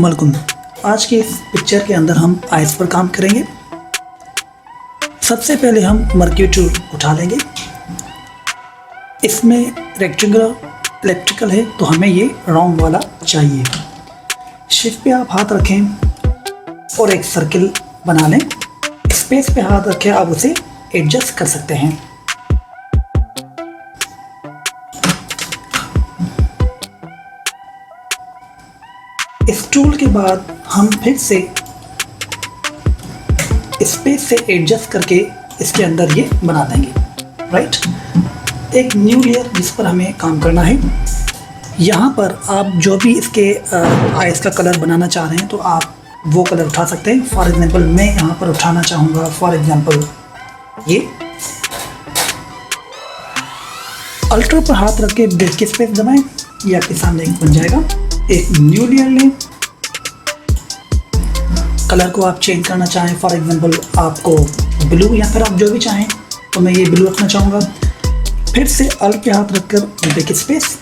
अस्सलाम वालेकुम। आज के इस पिक्चर के अंदर हम आइस पर काम करेंगे। सबसे पहले हम मर्क्यूरी टूल उठा लेंगे। इसमें रेक्टेंगुलर इलेक्ट्रिकल है तो हमें ये राउंड वाला चाहिए। शिफ्ट पे आप हाथ रखें और एक सर्किल बना लें। स्पेस पे हाथ रखें, आप उसे एडजस्ट कर सकते हैं। इस टूल के बाद हम फिर से स्पेस से एडजस्ट करके इसके अंदर ये बना देंगे। राइट, एक न्यू लेयर जिस पर हमें काम करना है। यहाँ पर आप जो भी इसके आइस का कलर बनाना चाह रहे हैं तो आप वो कलर उठा सकते हैं। फॉर एग्जांपल मैं यहाँ पर उठाना चाहूँगा फॉर एग्जांपल ये। अल्ट्रा पर हाथ रख के ब्रश की स्पेस दबाएं, ये आपके सामने एक बन जाएगा। एक न्यू लेयर लें। कलर को आप चेंज करना चाहें, फॉर एग्जांपल आपको ब्लू या फिर आप जो भी चाहें, तो मैं ये ब्लू रखना चाहूँगा। फिर से अल्ट पे हाथ रखकर ब्रैकेट स्पेस,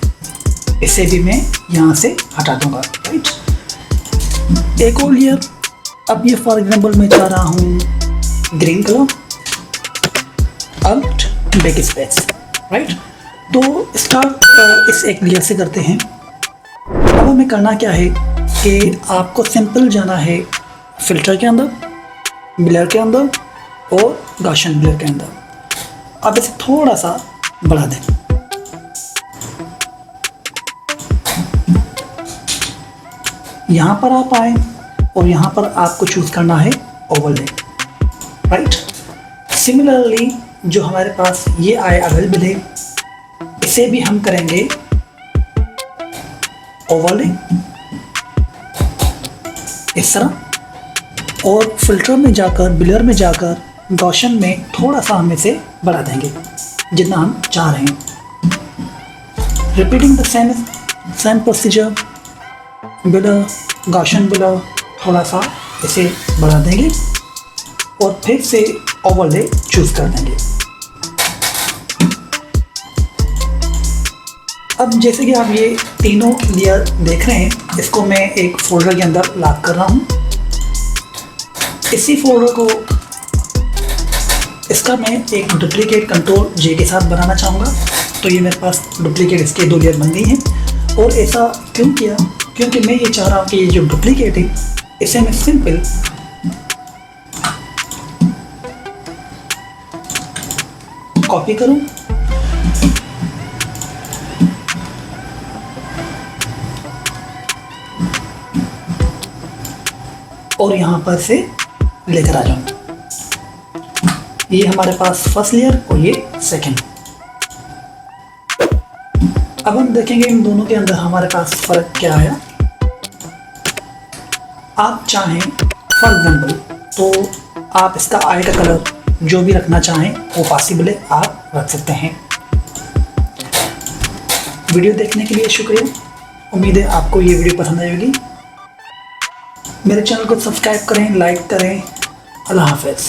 इसे भी मैं यहाँ से हटा दूँगा। राइट, एक और लेयर। अब ये फॉर एग्जांपल मैं चाह रहा हूँ green colour, alt bracket space. Right, तो स्टार्ट इस एक लेयर से करते हैं। अब हमें करना क्या है कि आपको सिंपल जाना है फिल्टर के अंदर, ब्लर के अंदर और गॉसियन ब्लर के अंदर। आप इसे थोड़ा सा बढ़ा दें। यहाँ पर आप आए और यहाँ पर आपको चूज करना है ओवरले। राइट, सिमिलरली जो हमारे पास ये आए अवेलेबल है, इसे भी हम करेंगे ओवरले इस तरह। और फिल्टर में जाकर, ब्लर में जाकर गॉसियन में थोड़ा सा हम इसे बढ़ा देंगे जितना हम चाह रहे हैं। Repeating the same procedure, blur, Gaussian blur, थोड़ा सा इसे बढ़ा देंगे और फिर से ओवरले चूज कर देंगे। अब जैसे कि आप ये तीनों लेयर देख रहे हैं, इसको मैं एक फोल्डर के अंदर लॉक कर रहा हूँ। इसी फोल्डर को इसका मैं एक डुप्लीकेट कंट्रोल जे के साथ बनाना चाहूँगा। तो ये मेरे पास डुप्लीकेट इसके 2 लेयर बन गई हैं। और ऐसा क्यों किया? क्योंकि मैं ये चाह रहा हूँ कि ये जो डुप्लीकेट है इसे मैं सिंपल कॉपी करूँ और यहाँ पर से लेकर आ जाऊँ। ये हमारे पास फर्स्ट लेयर और ये सेकंड। अब हम देखेंगे इन दोनों के अंदर हमारे पास फ़र्क क्या आया। आप चाहें फॉर एग्जांपल तो आप इसका आई का कलर जो भी रखना चाहें वो पॉसिबल है, आप रख सकते हैं। वीडियो देखने के लिए शुक्रिया। उम्मीद है आपको ये वीडियो पसंद आएगी। मेरे चैनल को सब्सक्राइब करें, लाइक करें। अल्लाह हाफ़िज़।